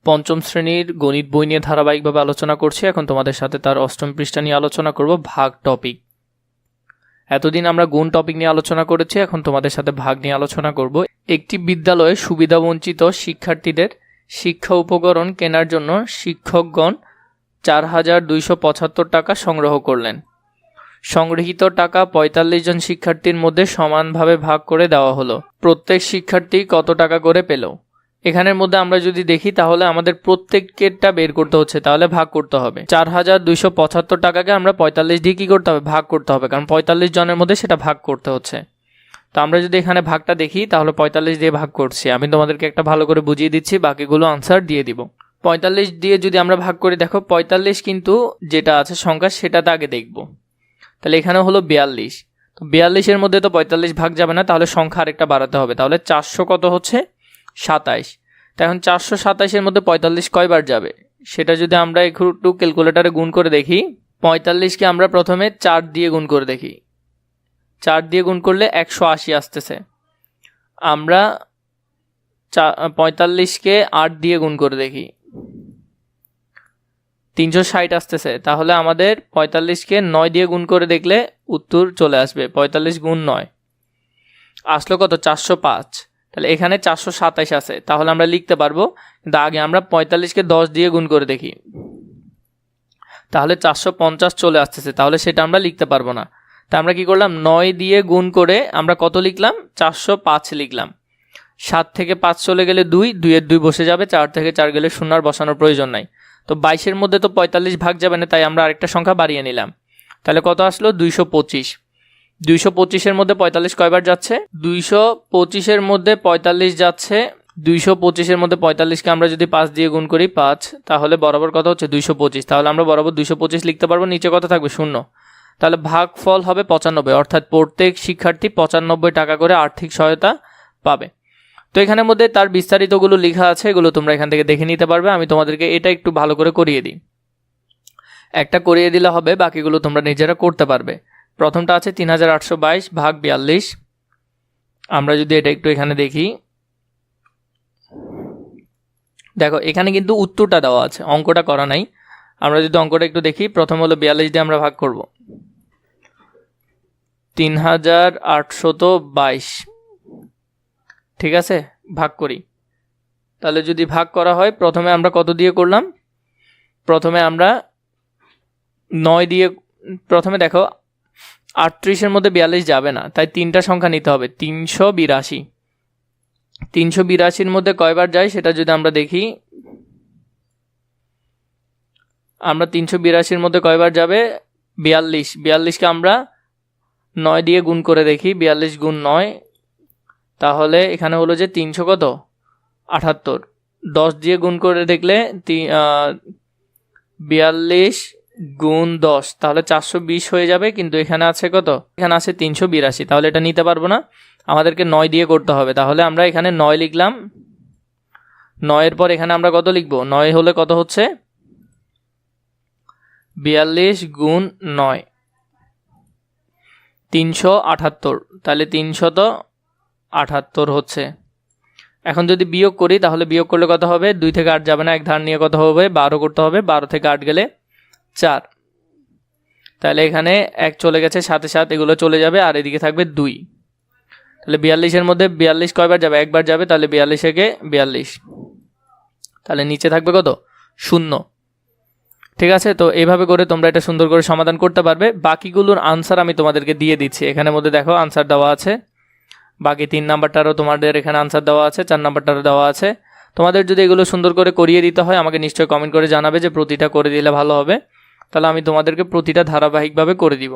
পঞ্চম শ্রেণীর গণিত বই নিয়ে ধারাবাহিকভাবে আলোচনা করছি। এখন তোমাদের সাথে তার অষ্টম পৃষ্ঠা নিয়ে আলোচনা করব, ভাগ টপিক। এতদিন আমরা গুণ টপিক নিয়ে আলোচনা করেছি, এখন তোমাদের সাথে ভাগ নিয়ে আলোচনা করব। একটি বিদ্যালয়ে সুবিধাবঞ্চিত শিক্ষার্থীদের শিক্ষা উপকরণ কেনার জন্য শিক্ষকগণ 4,275 টাকা সংগ্রহ করলেন। সংগৃহীত টাকা 45 জন শিক্ষার্থীর মধ্যে সমানভাবে ভাগ করে দেওয়া হলো। প্রত্যেক শিক্ষার্থী কত টাকা করে পেল? এখানের মধ্যে আমরা যদি দেখি তাহলে আমাদের প্রত্যেকেরটা বের করতে হচ্ছে, তাহলে ভাগ করতে হবে। 4,275 টাকাকে আমরা 45 দিয়ে কী করতে হবে? ভাগ করতে হবে, কারণ 45 জনের মধ্যে সেটা ভাগ করতে হচ্ছে। তো আমরা যদি এখানে ভাগটা দেখি তাহলে 45 দিয়ে ভাগ করছি। আমি তোমাদেরকে একটা ভালো করে বুঝিয়ে দিচ্ছি, বাকিগুলো আনসার দিয়ে দিব। 45 দিয়ে যদি আমরা ভাগ করি, দেখো 45 কিন্তু যেটা আছে সংখ্যা সেটাতে আগে দেখব। তাহলে এখানে হলো 42। তো 42-এর মধ্যে তো 45 ভাগ যাবে না, তাহলে সংখ্যা আরেকটা বাড়াতে হবে। তাহলে 400 কত হচ্ছে? 27। তো এখন 427-এর মধ্যে 45 কয়বার যাবে সেটা যদি আমরা একটু ক্যালকুলেটারে গুণ করে দেখি। 45কে আমরা প্রথমে 4 দিয়ে গুণ করে দেখি। 4 দিয়ে গুণ করলে 180 আসতেছে। আমরা 45কে 8 দিয়ে গুণ করে দেখি, 360 আসতেছে। তাহলে আমাদের 45কে 9 দিয়ে গুণ করে দেখলে উত্তর চলে আসবে। 45 গুণ 9 আসলো কত? 405। তাহলে এখানে 427 আছে, তাহলে আমরা লিখতে পারবো। কিন্তু আগে আমরা 45কে 10 দিয়ে গুণ করে দেখি, তাহলে 450 চলে আসতেছে, তাহলে সেটা আমরা লিখতে পারবো না। তা আমরা কি করলাম? 9 দিয়ে গুণ করে আমরা কত লিখলাম? 405 লিখলাম। 7 থেকে 5 চলে গেলে 2, 2-এর 2 বসে যাবে। 4 থেকে 4 গেলে 0 আর বসানোর প্রয়োজন নাই। তো 22-এর মধ্যে তো 45 ভাগ যাবে না, তাই আমরা আরেকটা সংখ্যা বাড়িয়ে নিলাম। তাহলে কত আসলো? 225। 225-এর মধ্যে 45 কয়বার যাচ্ছে? 225-এর মধ্যে 45 যাচ্ছে। 225-এর মধ্যে 45কে আমরা যদি 5 দিয়ে গুণ করি 5, তাহলে বরাবর কত হচ্ছে? 225। তাহলে আমরা বরাবর 225 লিখতে পারবো। নিচে কত থাকবে? 0। তাহলে ভাগফল হবে 95, অর্থাৎ প্রত্যেক শিক্ষার্থী 95 টাকা করে আর্থিক সহায়তা পাবে। তো এখানের মধ্যে তার বিস্তারিতগুলো লেখা আছে, এগুলো তোমরা এখান থেকে দেখে নিতে পারবে। আমি তোমাদেরকে এটা একটু ভালো করে করিয়ে দিই। একটা করিয়ে দিলে হবে, বাকিগুলো তোমরা নিজেরা করতে পারবে। প্রথমটা আছে 3,822 ভাগ 42। আমরা যদি এটা একটু এখানে দেখি, দেখো এখানে কিন্তু উত্তরটা দেওয়া আছে, অঙ্কটা করা নাই। আমরা যদি অঙ্কটা একটু দেখি, প্রথম হলো 42 দিয়ে আমরা ভাগ করব। 3,822, ঠিক আছে, ভাগ করি। তাহলে যদি ভাগ করা হয়, প্রথমে আমরা কত দিয়ে করলাম? প্রথমে আমরা 9 দিয়ে, প্রথমে দেখো 38-এর মধ্যে 42 যাবে না, তাই 3টা সংখ্যা নিতে হবে। 382। 382-র মধ্যে কয়বার যায় সেটা যদি আমরা দেখি, আমরা 382-র মধ্যে কয়বার যাবে? 42। 42কে আমরা 9 দিয়ে গুণ করে দেখি, 42 গুণ 9, তাহলে এখানে হলো যে 300 কত? 78। 10 দিয়ে গুণ করে দেখলে 42 গুণ 10, তাহলে 420 হয়ে যাবে। কিন্তু এখানে আছে কত? এখানে আছে 382, তাহলে এটা নিতে পারবো না, আমাদেরকে 9 দিয়ে করতে হবে। তাহলে আমরা এখানে 9 লিখলাম। 9-এর পর এখানে আমরা কত লিখবো? 9 হলে কত হচ্ছে? 42 গুণ 9, 378। তাহলে 378 হচ্ছে। এখন যদি বিয়োগ করি, তাহলে বিয়োগ করলে কত হবে? 2 থেকে 8 যাবে না, এক ধার নিয়ে কত হবে? 12 করতে হবে। 12 থেকে 8 গেলে 4। তাহলে এখানে 1 চলে গেছে, সাথে সাথে এগুলো চলে যাবে, আর এদিকে থাকবে 2। তাহলে 42-এর মধ্যে 42 কয়বার যাবে? একবার যাবে। তাহলে 42-একে 42, তাহলে নিচে থাকবে কত? 0। ঠিক আছে, তো এইভাবে করে তোমরা এটা সুন্দর করে সমাধান করতে পারবে। বাকিগুলোর আনসার আমি তোমাদেরকে দিয়ে দিচ্ছি। এখানের মধ্যে দেখো আনসার দেওয়া আছে। বাকি 3 নাম্বারটারও তোমাদের এখানে আনসার দেওয়া আছে, 4 নাম্বারটারও দেওয়া আছে। তোমাদের যদি এগুলো সুন্দর করে করিয়ে দিতে হয়, আমাকে নিশ্চয়ই কমেন্ট করে জানাবে যে প্রতিটা করে দিলে ভালো হবে। তাহলে আমি তোমাদেরকে প্রতিটা ধারাবাহিকভাবে করে দিব।